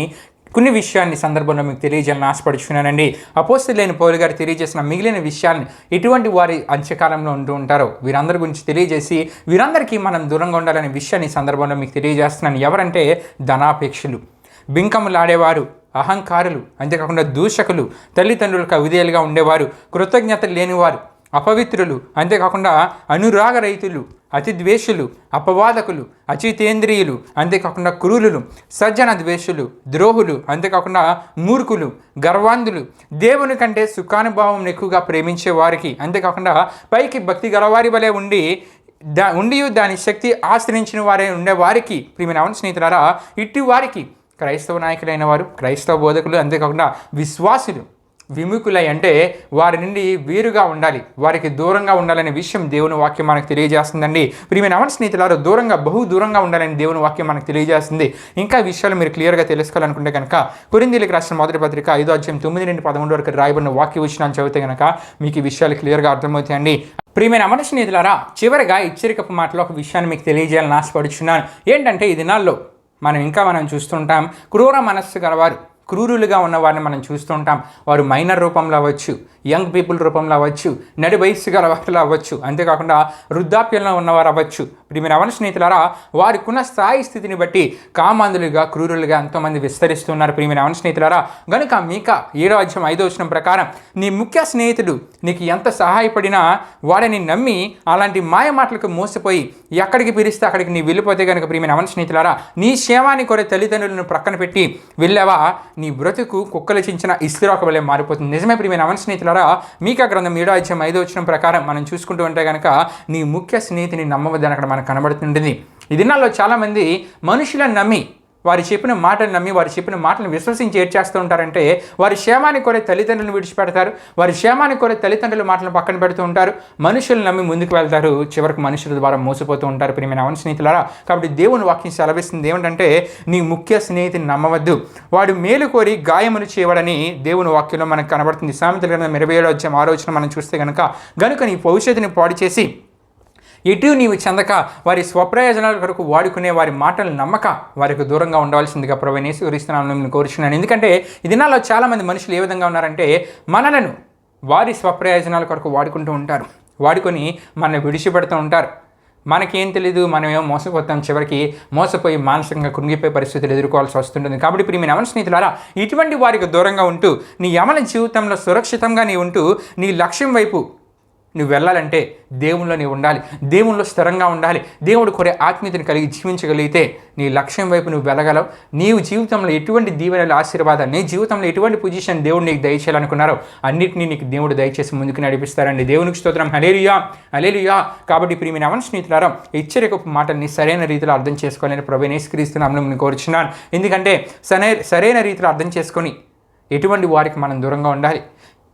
కొన్ని విషయాన్ని సందర్భంలో మీకు తెలియజేయాలని ఆశపడుచున్నానండి. అపోస్తలుడైన పౌలు గారు తెలియజేసిన మిగిలిన విషయాన్ని ఇటువంటి వారి అంత్యకాలంలో ఉంటూ ఉంటారో వీరందరి గురించి తెలియజేసి వీరందరికీ మనం దూరంగా ఉండాలనే విషయాన్ని సందర్భంలో మీకు తెలియజేస్తున్నాను. ఎవరంటే ధనాపేక్షలు, బింకములాడేవారు, అహంకారులు, అంతేకాకుండా దూషకులు, తల్లిదండ్రులకు అవిధేయులుగా ఉండేవారు, కృతజ్ఞతలు లేనివారు, అపవిత్రులు, అంతేకాకుండా అనురాగ రహితులు, అతి ద్వేషులు, అపవాదకులు, అచితేంద్రియులు, అంతేకాకుండా క్రూరులు, సజ్జన ద్వేషులు, ద్రోహులు, అంతేకాకుండా మూర్ఖులు, గర్వాంధులు, దేవుని కంటే సుఖానుభావం ఎక్కువగా ప్రేమించే వారికి, అంతేకాకుండా పైకి భక్తి గలవారి వలె ఉండి దాని శక్తి ఆశ్రయించిన వారే ఉండేవారికి, ప్రియమైన అవన స్నేహితులారా, ఇట్టి వారికి క్రైస్తవ నాయకులైన వారు, క్రైస్తవ బోధకులు, అంతేకాకుండా విశ్వాసులు విముఖులై అంటే వారి నుండి వీరుగా ఉండాలి, వారికి దూరంగా ఉండాలనే విషయం దేవుని వాక్యం మనకు తెలియజేస్తుందండి. ప్రియమైన అవన స్నేహితులారా, బహు దూరంగా ఉండాలని దేవుని వాక్యం మనకు తెలియజేస్తుంది. ఇంకా విషయాలు మీరు క్లియర్గా తెలుసుకోవాలనుకుంటే కనుక కొరింథీయులకు రాసిన మొదటి పత్రిక 5వ అధ్యాయం 9-11 వరకు రాయబడిన వాక్య వచనాలు చదివితే కనుక మీకు ఈ విషయాలు క్లియర్గా అర్థమవుతాయండి. ప్రియమైన అవన స్నేహితులారా, చివరిగా హెచ్చరికపు మాటలో ఒక విషయాన్ని మీకు తెలియజేయాలని ఆశపడుచున్నాను. ఏంటంటే, ఈ దినాల్లో మనం చూస్తుంటాం, క్రూర మనస్సు గలవారు, క్రూరులుగా ఉన్న వారిని మనం చూస్తుంటాం. వారు మైనర్ రూపంలో అవ్వచ్చు, యంగ్ పీపుల్ రూపంలో అవ్వచ్చు, నడి వయస్సు గల వారిలో అవ్వచ్చు, అంతేకాకుండా వృద్ధాప్యంలో ఉన్నవారు అవ్వచ్చు. ప్రియమైన అవన స్నేహితులారా, వారికున్న స్థాయి స్థితిని బట్టి కామాంధులుగా, క్రూరులుగా ఎంతోమంది విస్తరిస్తున్నారు. ప్రియమైన అవన స్నేహితులారా, గనుక మీకా 7వ అధ్యాయం 5వ వచనం ప్రకారం నీ ముఖ్య స్నేహితుడు నీకు ఎంత సహాయపడినా వాడిని నమ్మి అలాంటి మాయ మాటలకు మోసపోయి ఎక్కడికి పిలిస్తే అక్కడికి నీ వెళ్ళిపోతే కనుక ప్రియమైన అవన స్నేహితులారా, నీ క్షేమాన్ని కోరే తల్లిదండ్రులను ప్రక్కన పెట్టి వెళ్ళావా, నీ బ్రతుకు కుక్కలు చించిన ఇస్తిరాకు వలె మారిపోతుంది. నిజమే ప్రియమైన అవన స్నేహితులారా, మీకా గ్రంథం 7వ అధ్యాయం 5వ వచనం ప్రకారం మనం చూసుకుంటూ ఉంటే కనుక నీ ముఖ్య స్నేహితుని నమ్మవద్దని అక్కడ మనకు కనబడుతుంటుంది. ఈ దినాల్లో చాలామంది మనుషులను నమ్మి, వారు చెప్పిన మాటలు నమ్మి, వారు చెప్పిన మాటలను విశ్వసించి ఏం చేస్తూ ఉంటారంటే, వారి క్షేమాన్ని కోరే తల్లిదండ్రులను విడిచిపెడతారు, వారి క్షేమాన్ని కోరే తల్లిదండ్రుల మాటలను పక్కన పెడుతూ ఉంటారు, మనుషులు నమ్మి ముందుకు వెళ్తారు, చివరికి మనుషుల ద్వారా మోసపోతూ ఉంటారు. ప్రియమైన అవన స్నేహితులారా, కాబట్టి దేవుని వాక్యం సెలవిస్తుంది ఏమిటంటే, నీ ముఖ్య స్నేహితుని నమ్మవద్దు, వాడు మేలు కోరి గాయములు చేయవడని దేవుని వాక్యంలో మనకు కనబడుతుంది. సామెతల గ్రంథం 27వ అధ్యాయం 6వ వచనం మనం చూస్తే కనుక నీ భవిష్యత్తుని పాడు చేసి ఎటు నీవు చెందక వారి స్వప్రయోజనాల కొరకు వాడుకునే వారి మాటలు నమ్మక వారికి దూరంగా ఉండవలసిందిగా ప్రభువైన యేసుక్రీస్తు నామములో నేను కోరుచున్నాను. ఎందుకంటే ఈ దినాల్లో చాలామంది మనుషులు ఏ విధంగా ఉన్నారంటే మనలను వారి స్వప్రయోజనాల కొరకు వాడుకుంటూ ఉంటారు, వాడుకొని మనల్ని విడిచిపెడుతూ ఉంటారు. మనకేం తెలీదు, మనమేమో మోసపోతాం, చివరికి మోసపోయి మానసికంగా కృంగిపోయే పరిస్థితులు ఎదుర్కోవాల్సి వస్తుంటుంది. కాబట్టి ప్రియమైన యవన స్నేహితులారా, ఇటువంటి వారికి దూరంగా ఉంటూ నీ యవన జీవితంలో సురక్షితంగా నీ ఉంటూ నీ లక్ష్యం వైపు నువ్వు వెళ్ళాలంటే దేవునిలో నీవు ఉండాలి, దేవునిలో స్థిరంగా ఉండాలి. దేవుడు కోరే ఆత్మీయతను కలిగి జీవించగలిగితే నీ లక్ష్యం వైపు నువ్వు వెళ్ళగలవు. నీవు జీవితంలో ఎటువంటి దీవెనలు, ఆశీర్వాదాలు, నీ జీవితంలో ఎటువంటి పొజిషన్ దేవుడు నీకు దయచేయాలనుకున్నారో అన్నింటినీ నీకు దేవుడు దయచేసి ముందుకు నడిపిస్తారండి. దేవునికి స్తోత్రం. హల్లెలూయా, హల్లెలూయా. కాబట్టి ప్రియమైన యవన స్నేహితులారా, హెచ్చరికపు మాటల్ని సరైన రీతిలో అర్థం చేసుకోవాలని ప్రభువైన యేసుక్రీస్తు నామములో నేను కోరుచున్నాను. ఎందుకంటే సరైన రీతిలో అర్థం చేసుకొని ఎటువంటి వారికి మనం దూరంగా ఉండాలి,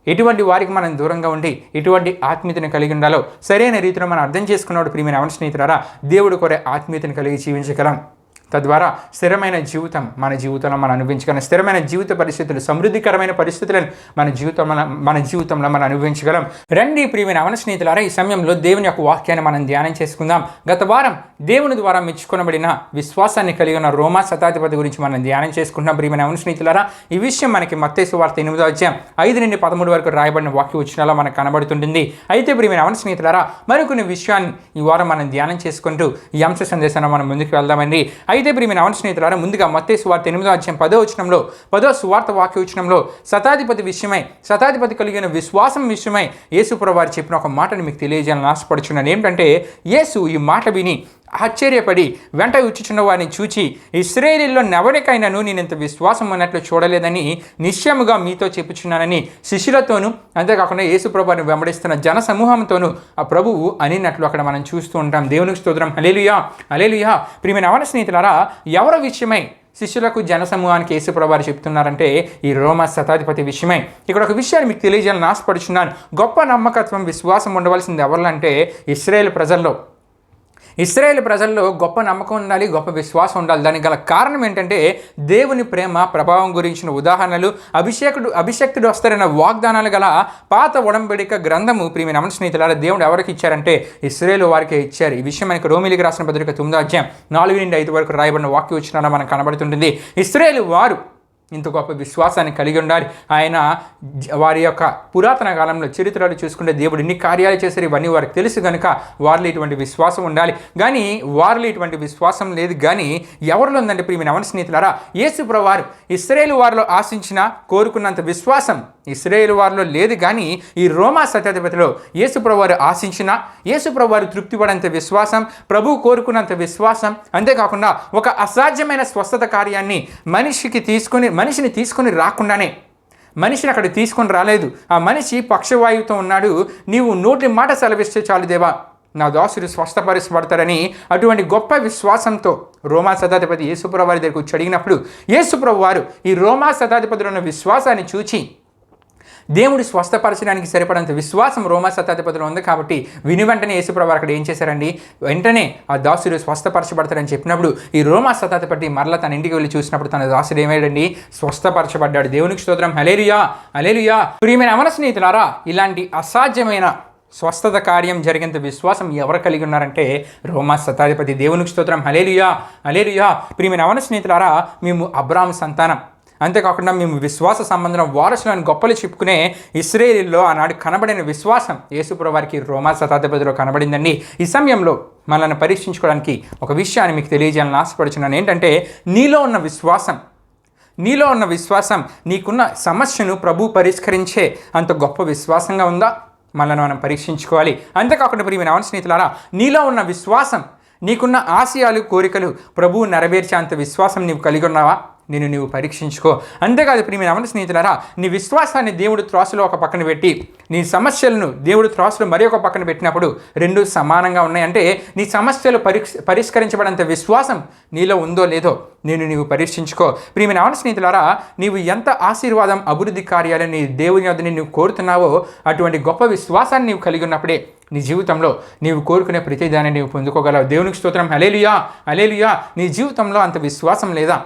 ఎటువంటి వారికి మనం దూరంగా ఉండి ఎటువంటి ఆత్మీయతను కలిగి ఉండాలో సరైన రీతిలో మనం అర్థం చేసుకున్నప్పుడు ప్రియమైన యవన స్నేహితులారా, దేవుడు కోరే ఆత్మీయతను కలిగి జీవించగలం. తద్వారా స్థిరమైన జీవితం మన జీవితంలో మనం అనుభవించగలం. స్థిరమైన జీవిత పరిస్థితులు, సమృద్ధికరమైన పరిస్థితులను మన జీవితంలో మనం అనుభవించగలం. రండి ప్రియమైన యవన స్నేహితులారా, ఈ సమయంలో దేవుని యొక్క వాక్యాన్ని మనం ధ్యానం చేసుకుందాం. గత వారం దేవుని ద్వారా మెచ్చుకొనబడిన విశ్వాసాన్ని కలిగి ఉన్న రోమా శతాధిపతి గురించి మనం ధ్యానం చేసుకుంటున్నాం. ప్రియమైన యవన స్నేహితులారా, ఈ విషయం మనకి మత్తయి సువార్త 8వ అధ్యాయం 5 నుండి 13 వరకు రాయబడిన వాక్య వచనాల్లో మనకు కనబడుతుంటుంది. అయితే ప్రియమైన యవన స్నేహితులారా, మరికొన్ని విషయాన్ని ఈ వారం మనం ధ్యానం చేసుకుంటూ ఈ అంశ సందేశాన్ని మనం ముందుకు వెళ్దామండి. అయితే ప్రియమైన యవన స్నేహితులారా, ముందుగా మత్తయి సువార్త 8వ అధ్యాయం 10వ వచనంలో 10వ సువార్త వాక్య వచనంలో శతాధిపతి కలిగిన విశ్వాసం విషయమై యేసు ప్రభువు వారు చెప్పిన ఒక మాటను మీకు తెలియజేయాలని ఆశపడుచున్నాను. ఏంటంటే యేసు ఈ మాట విని ఆశ్చర్యపడి వెంట వచ్చుచున్న వారిని చూచి, ఇశ్రాయేలీయుల్లో ఎవరికైనాను నేను ఇంత విశ్వాసం ఉన్నట్లు చూడలేదని నిశ్చయముగా మీతో చెప్పుచున్నానని శిష్యులతోనూ అంతేకాకుండా యేసు ప్రభువుని వెంబడిస్తున్న జన సమూహంతోనూ ఆ ప్రభువు అనినట్లు అక్కడ మనం చూస్తూ ఉంటాం. దేవునికి స్తోత్రం. హల్లెలూయా, హల్లెలూయా. ప్రియమైన యవన స్నేహితులారా, ఎవరి విషయమై శిష్యులకు జన సమూహానికి యేసు ప్రభువు వారు చెప్తున్నారంటే ఈ రోమా శతాధిపతి విషయమై. ఇక్కడ ఒక విషయాన్ని మీకు తెలియజేయాలని ఆశపడుచున్నాను. గొప్ప నమ్మకత్వం, విశ్వాసం ఉండవలసింది ఎవరిలంటే ఇశ్రాయేలు ప్రజల్లో గొప్ప నమ్మకం ఉండాలి, గొప్ప విశ్వాసం ఉండాలి. దానికి గల కారణం ఏంటంటే దేవుని ప్రేమ ప్రభావం గురించిన ఉదాహరణలు, అభిషక్తుడు వస్తారన్న వాగ్దానాలు గల పాత ఉడంబడిక గ్రంథము ప్రియమైన యవన స్నేహితులారా దేవుడు ఎవరికి ఇచ్చారంటే ఇశ్రాయేలు వారికే ఇచ్చారు. ఈ విషయం మనకి రోమీయులకు రాసిన పత్రిక 9వ అధ్యాయం 4 నుండి 5 వరకు రాయబడిన వాక్య వచనాల్లో మనకు కనబడుతుంటుంది. ఇశ్రాయేలు వారు ఇంత గొప్ప విశ్వాసాన్ని కలిగి ఉండాలి. ఆయన వారి యొక్క పురాతన కాలంలో చరిత్రలు చూసుకుంటే దేవుడు ఇన్ని కార్యాలు చేశారు, ఇవన్నీ వారికి తెలుసు కనుక వారిలో ఇటువంటి విశ్వాసం ఉండాలి. కానీ వారిలో ఇటువంటి విశ్వాసం లేదు. కానీ ఎవరిలో ఉందంటే ప్రియమైన యవన స్నేహితులారా, యేసు ప్రభువు వారు ఇశ్రాయేలు వారిలో ఆశించిన కోరుకున్నంత విశ్వాసం ఇశ్రాయేలు వారిలో లేదు. కానీ ఈ రోమా శతాధిపతిలో యేసు ప్రభువు వారు ఆశించిన, యేసు ప్రభువు వారు తృప్తి పడంత విశ్వాసం, ప్రభువు కోరుకున్నంత విశ్వాసం, అంతేకాకుండా ఒక అసాధ్యమైన స్వస్థత కార్యాన్ని మనిషిని తీసుకొని రాకుండానే, మనిషిని అక్కడ తీసుకొని రాలేదు, ఆ మనిషి పక్షవాయువుతో ఉన్నాడు. నీవు నోటి మాట సెలవిస్తే చాలు దేవా, నా దాసుడు స్వస్థపరచబడతారని అటువంటి గొప్ప విశ్వాసంతో రోమా శతాధిపతి యేసు ప్రభువు వారి దగ్గరకు వచ్చి అడిగినప్పుడు యేసు ప్రభువు వారు ఈ రోమా శతాధిపతిలో ఉన్న విశ్వాసాన్ని చూచి, దేవుడు స్వస్థపరచడానికి సరిపడంత విశ్వాసం రోమా శతాధిపతిలో ఉంది కాబట్టి విని వెంటనే యేసు ప్రభువు అక్కడ ఏం చేశారండి, వెంటనే ఆ దాసుడు స్వస్థపరచబడతారని చెప్పినప్పుడు ఈ రోమా శతాధిపతి మరలా తన ఇంటికి వెళ్ళి చూసినప్పుడు తన దాసుడు ఏమయ్యాడండి, స్వస్థపరచబడ్డాడు. దేవునికి స్తోత్రం. హల్లెలూయా, హల్లెలూయా. ప్రియమైన యవన స్నేహితులారా, ఇలాంటి అసాధ్యమైన స్వస్థత కార్యం జరిగేంత విశ్వాసం ఎవరు కలిగి ఉన్నారంటే రోమా శతాధిపతి. దేవునికి స్తోత్రం. హల్లెలూయా, హల్లెలూయా. ప్రియమైన యవన స్నేహితులారా, మేము అబ్రాహాము సంతానం, అంతేకాకుండా మేము విశ్వాస సంబంధం వారసులను గొప్పలు చెప్పుకునే ఇశ్రాయేలీల్లో ఆనాడు కనబడిన విశ్వాసం యేసు ప్రభువు వారికి రోమా శతాధిపతిలో కనబడిందండి. ఈ సమయంలో మనల్ని పరీక్షించుకోవడానికి ఒక విషయాన్ని మీకు తెలియజేయాలని ఆశపడుచున్నాను. ఏంటంటే నీలో ఉన్న విశ్వాసం నీకున్న సమస్యను ప్రభు పరిష్కరించే అంత గొప్ప విశ్వాసంగా ఉందా, మనల్ని మనం పరీక్షించుకోవాలి. అంతేకాకుండా ప్రియమైన యవన స్నేహితులారా, నీలో ఉన్న విశ్వాసం, నీకున్న ఆశయాలు, కోరికలు ప్రభువు నెరవేర్చే అంత విశ్వాసం నీవు కలిగి ఉన్నావా, నీవు పరీక్షించుకో. అంతేకాదు ప్రియమైన యవన స్నేహితులారా, నీ విశ్వాసాన్ని దేవుడు త్రాసులో ఒక పక్కన పెట్టి నీ సమస్యలను దేవుడు త్రాసులో మరి ఒక పక్కన పెట్టినప్పుడు రెండు సమానంగా ఉన్నాయి. అంటే నీ సమస్యలు పరిష్కరించబడంత విశ్వాసం నీలో ఉందో లేదో నీవు పరీక్షించుకో. ప్రియమైన యవన స్నేహితులారా, నీవు ఎంత ఆశీర్వాదం, అభివృద్ధి కార్యాలను నీ దేవుని వద్ద నువ్వు కోరుతున్నావో అటువంటి గొప్ప విశ్వాసాన్ని నీవు కలిగి ఉన్నప్పుడే నీ జీవితంలో నీవు కోరుకునే ప్రతిదాన్ని నీవు పొందుకోగలవు. దేవునికి స్తోత్రం. హల్లెలూయా, హల్లెలూయా. నీ జీవితంలో అంత విశ్వాసం లేదా?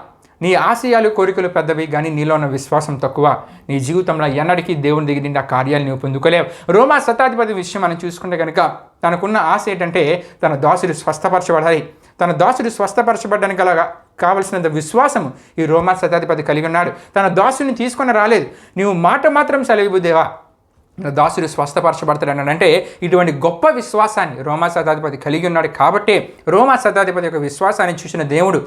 నీ ఆశయాలు కోరికలు పెద్దవి కానీ నీలో ఉన్న విశ్వాసం తక్కువ. నీ జీవితంలో ఎన్నటికీ దేవుని దగ్గర నుండి ఆ కార్యాలు నీవు పొందుకోలేవు. రోమా శతాధిపతి విషయం మనం చూసుకుంటే కనుక తనకున్న ఆశ ఏంటంటే తన దాసుడు స్వస్థపరచబడాలి. తన దాసుడు స్వస్థపరచబడడానికి అలాగా కావలసినంత విశ్వాసం ఈ రోమా శతాధిపతి కలిగి ఉన్నాడు. తన దాసుని తీసుకొని రాలేదు. నీవు మాట మాత్రం సెలవు దేవా దాసుడు స్వస్థపరచబడతాడనంటే ఇటువంటి గొప్ప విశ్వాసాన్ని రోమా శతాధిపతి కలిగి ఉన్నాడు. కాబట్టి రోమా శతాధిపతి యొక్క విశ్వాసాన్ని చూసిన దేవుడు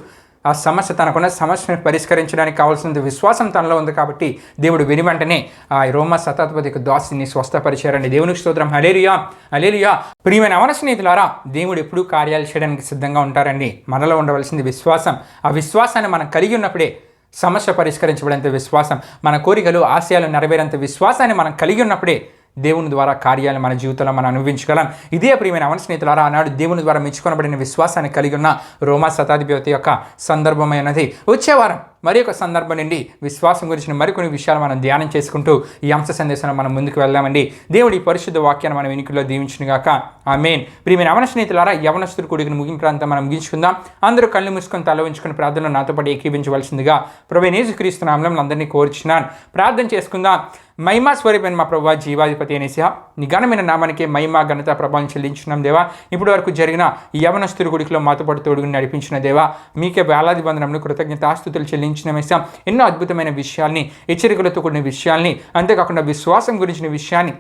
ఆ సమస్య తనకున్న సమస్యను పరిష్కరించడానికి కావాల్సినంత విశ్వాసం తనలో ఉంది. కాబట్టి దేవుడు విని వెంటనే ఆ రోమా శతాధిపతి యొక్క దాసుని స్వస్థపరిచారండి. దేవునికి స్తోత్రం. హల్లెలూయా హల్లెలూయా. ప్రియమైన యవన స్నేహితులారా, దేవుడు ఎప్పుడూ కార్యాలు చేయడానికి సిద్ధంగా ఉంటారండి. మనలో ఉండవలసింది విశ్వాసం. ఆ విశ్వాసాన్ని మనం కలిగి ఉన్నప్పుడే సమస్య పరిష్కరించబడేంత విశ్వాసం, మన కోరికలు ఆశయాలు నెరవేరేంత విశ్వాసాన్ని మనం కలిగి ఉన్నప్పుడే దేవుని ద్వారా కార్యాలను మన జీవితంలో మనం అనుభవించగలం. ఇదే ప్రియమైన యవన స్నేహితులారా, ఆనాడు దేవుని ద్వారా మెచ్చుకొనబడిన విశ్వాసాన్ని కలిగి ఉన్న రోమా శతాధిపతి యొక్క సందర్భమైనది. వచ్చే వారం మరి ఒక సందర్భం నుండి విశ్వాసం గురించిన మరికొన్ని విషయాలు మనం ధ్యానం చేసుకుంటూ ఈ అంశ సందేశంలో మనం ముందుకు వెళ్దామండి. దేవుడి పరిశుద్ధ వాక్యాన్ని మన వెనుకలో దీవించునుగాక. ఆమేన్. ప్రియమైన యవన స్నేహితులారా, యవనస్తుడు కూడిన ముగింపు మనం ముగించుకుందాం. అందరూ కళ్ళు మూసుకొని తల ఉంచుకుని ప్రార్థనలో నాతో పాటు ఏకీభించవలసిందిగా ప్రభువైన యేసుక్రీస్తు నామములో అందరినీ కోరుచున్నాను. ప్రార్థన చేసుకుందాం. మహిమా స్వరూపమైన మా ప్రభువా, జీవాధిపతి అనేసిహ, నీ ఘనమైన నామానికి మహిమ ఘనత ప్రభావం చెల్లించున్నాం దేవా. ఇప్పటి వరకు జరిగిన ఈ యవనస్తుడి గుడికిలో మాతో పాటు తోడుగుని నడిపించిన దేవా, మీకే వేలాది వందనములు కృతజ్ఞతాస్తుతులు చెల్లించిన వేసాం. ఎన్నో అద్భుతమైన విషయాల్ని, హెచ్చరికలతో కూడిన విషయాల్ని, అంతేకాకుండా విశ్వాసం గురించిన విషయాన్ని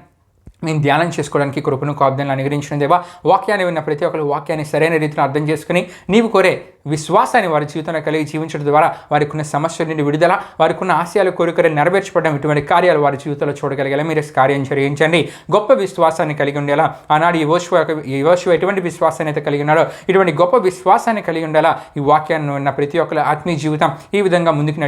నేను ధ్యానం చేసుకోవడానికి కృపను కాబ్దాన్ని అనుగ్రహించిన దేవా. వాక్యాన్ని విన్న ప్రతి ఒక్కరు వాక్యాన్ని సరైన రీతిలో అర్థం చేసుకుని నీవు కోరే విశ్వాసాన్ని వారి జీవితంలో కలిగి జీవించడం ద్వారా వారికి ఉన్న సమస్యల నుండి విడుదల, వారికి ఉన్న ఆశయాలు కోరికలు నెరవేర్చబడడం, ఇటువంటి కార్యాలు వారి జీవితంలో చూడగలిగేలా మీరు కార్యం చేయించండి. గొప్ప విశ్వాసాన్ని కలిగి ఉండేలా ఆనాడు యోషువ ఎటువంటి విశ్వాసాన్ని అయితే కలిగి ఉన్నాడో ఇటువంటి గొప్ప విశ్వాసాన్ని కలిగి ఉండేలా ఈ వాక్యాన్ని విన్న ప్రతి ఒక్కరు ఆత్మీయ జీవితం ఈ విధంగా ముందుకు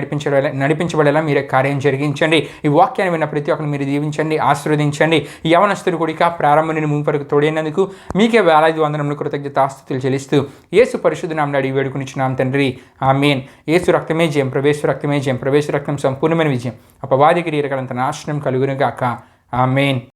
నడిపించబడేలా మీరే కార్యం జరిగించండి. ఈ వాక్యాన్ని విన్న ప్రతి ఒక్కరు మీరు దీవించండి, ఆశీర్వదించండి. యవనస్తుడు కూడిక ప్రారంభం నుండి ముగింపు తోడైనందుకు మీకే వేలాది వందనములు కృతజ్ఞతాస్తుతులు చెల్లిస్తూ యేసు పరిశుద్ధ నామమున అడిగి వేడుకొనిచున్నాం తండ్రి. ఆమేన్. యేసు రక్తమే జయం, ప్రవేశ రక్తమే జయం, ప్రవేశ రక్తం సంపూర్ణమైన విజయం, అపవాది క్రియలకంత నాశనం కలుగును గాక. ఆమేన్.